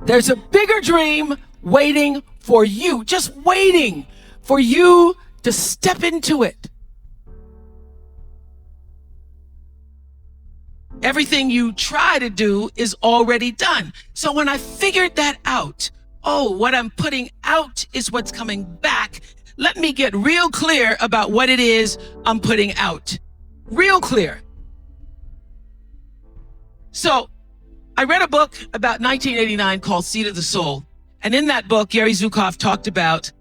There's a bigger dream waiting for you, just waiting for you to step into it. Everything you try to do is already done. So when I figured that out, what I'm putting out is what's coming back. Let me get real clear about what it is I'm putting out. Real clear. So I read a book about 1989 called Seed of the Soul. And in that book, Gary Zukav talked about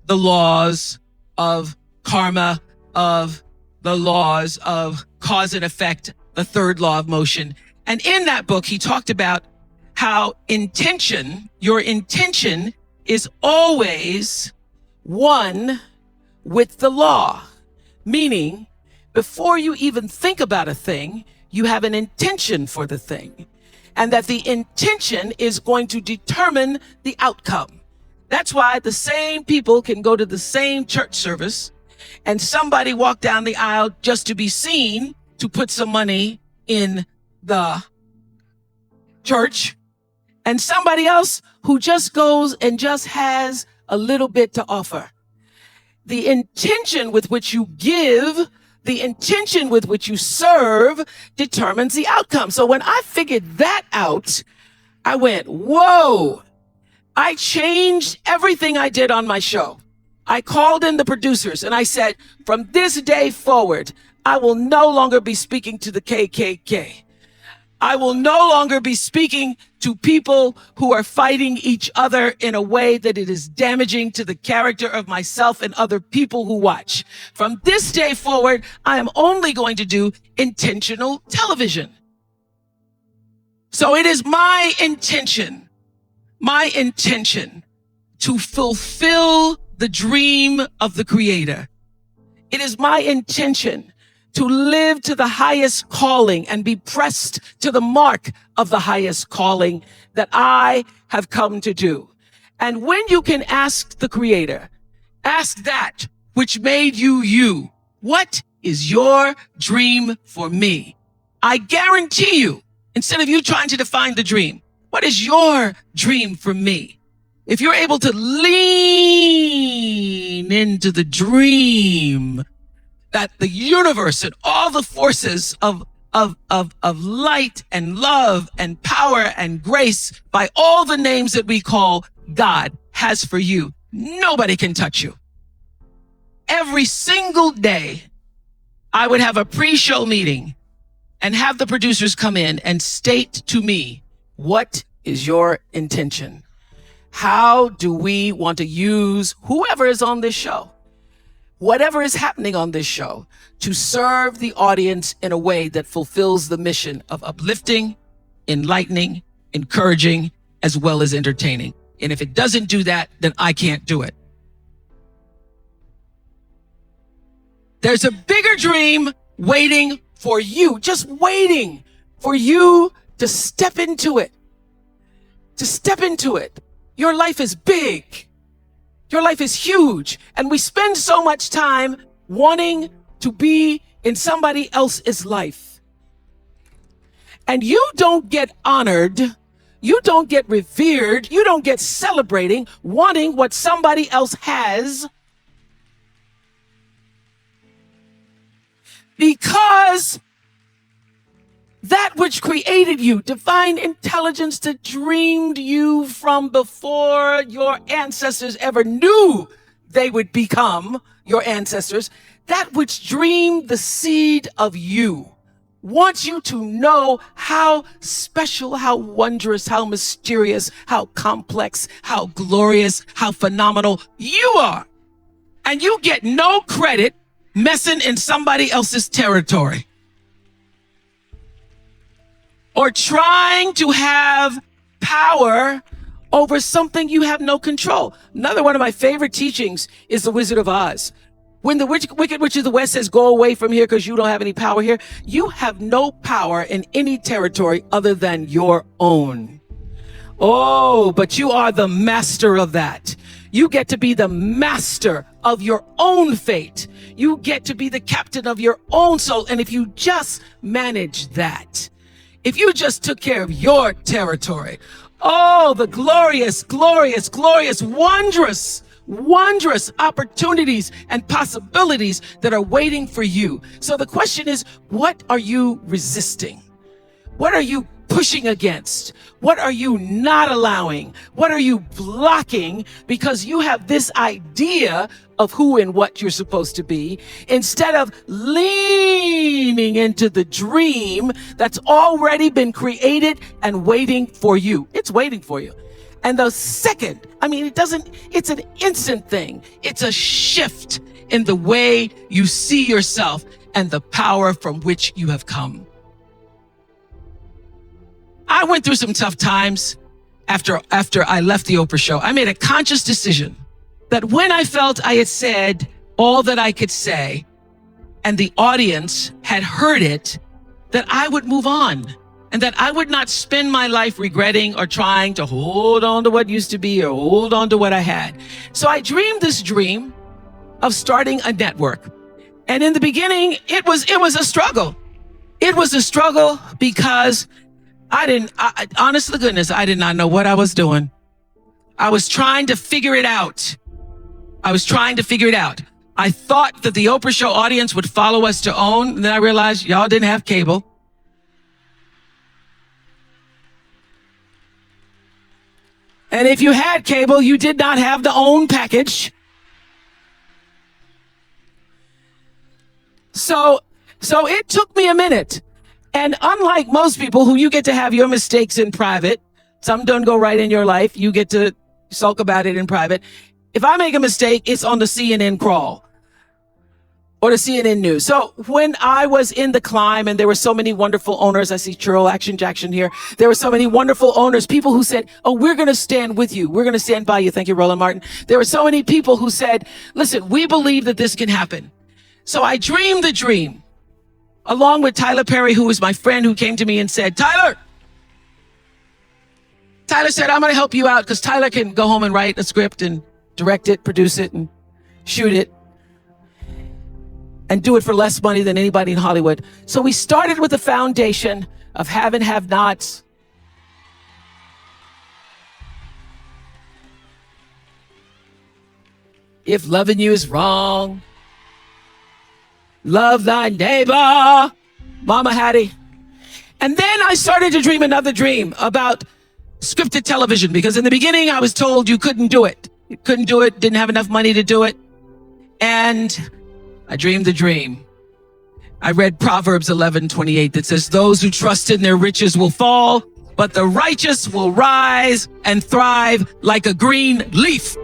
the laws of karma, of the laws of cause and effect, the third law of motion. And in that book, he talked about how your intention is always one with the law. Meaning, before you even think about a thing, you have an intention for the thing. And that the intention is going to determine the outcome. That's why the same people can go to the same church service and somebody walk down the aisle just to be seen to put some money in the church, and somebody else who just goes and just has a little bit to offer. The intention with which you give, the intention with which you serve determines the outcome. So when I figured that out, I went, whoa, I changed everything I did on my show. I called in the producers and I said, from this day forward, I will no longer be speaking to the KKK. I will no longer be speaking to people who are fighting each other in a way that it is damaging to the character of myself and other people who watch. From this day forward, I am only going to do intentional television. So it is my intention to fulfill the dream of the Creator. It is my intention to live to the highest calling and be pressed to the mark of the highest calling that I have come to do. And when you can ask the Creator, ask that which made you you, what is your dream for me? I guarantee you, instead of you trying to define the dream, what is your dream for me? If you're able to lean into the dream that the universe and all the forces of light and love and power and grace by all the names that we call God has for you, nobody can touch you. Every single day, I would have a pre-show meeting and have the producers come in and state to me, what is your intention? How do we want to use whoever is on this show, whatever is happening on this show, to serve the audience in a way that fulfills the mission of uplifting, enlightening, encouraging, as well as entertaining? And if it doesn't do that, then I can't do it. There's a bigger dream waiting for you, just waiting for you to step into it. To step into it. Your life is big. Your life is huge. And we spend so much time wanting to be in somebody else's life. And you don't get honored. You don't get revered. You don't get celebrating wanting what somebody else has, because that which created you, divine intelligence that dreamed you from before your ancestors ever knew they would become your ancestors, that which dreamed the seed of you, wants you to know how special, how wondrous, how mysterious, how complex, how glorious, how phenomenal you are. And you get no credit messing in somebody else's territory, or trying to have power over something you have no control. Another one of my favorite teachings is The Wizard of Oz. When the Wicked Witch of the West says, go away from here because you don't have any power here, you have no power in any territory other than your own. Oh, but you are the master of that. You get to be the master of your own fate. You get to be the captain of your own soul. And if you just manage that, if you just took care of your territory, Oh, the glorious, glorious, glorious, wondrous opportunities and possibilities that are waiting for you. So the question is, what are you resisting? What are you pushing against? What are you not allowing? What are you blocking because you have this idea of who and what you're supposed to be, instead of leaning into the dream that's already been created and waiting for you? It's waiting for you. And the second, it's an instant thing. It's a shift in the way you see yourself and the power from which you have come. I went through some tough times after I left the Oprah show. I made a conscious decision that when I felt I had said all that I could say and the audience had heard it, that I would move on and that I would not spend my life regretting or trying to hold on to what used to be or hold on to what I had. So I dreamed this dream of starting a network. And in the beginning, it was a struggle. It was a struggle because honest to goodness, I did not know what I was doing. I was trying to figure it out. I thought that the Oprah show audience would follow us to OWN. And then I realized y'all didn't have cable. And if you had cable, you did not have the OWN package. So it took me a minute. And unlike most people who you get to have your mistakes in private, some don't go right in your life, you get to sulk about it in private. If I make a mistake, it's on the CNN crawl or the CNN news. So when I was in the climb and there were so many wonderful owners, I see Churl Action Jackson here. There were so many wonderful owners, people who said, oh, we're going to stand with you. We're going to stand by you. Thank you, Roland Martin. There were so many people who said, listen, we believe that this can happen. So I dreamed the dream along with Tyler Perry, who was my friend, who came to me and said, Tyler said, I'm going to help you out because Tyler can go home and write a script and direct it, produce it, and shoot it, and do it for less money than anybody in Hollywood. So we started with the foundation of have and have nots. If loving you is wrong, love thy neighbor, Mama Hattie. And then I started to dream another dream about scripted television, because in the beginning I was told you couldn't do it. You couldn't do it, didn't have enough money to do it. And I dreamed the dream. I read Proverbs 11:28 that says, those who trust in their riches will fall, but the righteous will rise and thrive like a green leaf.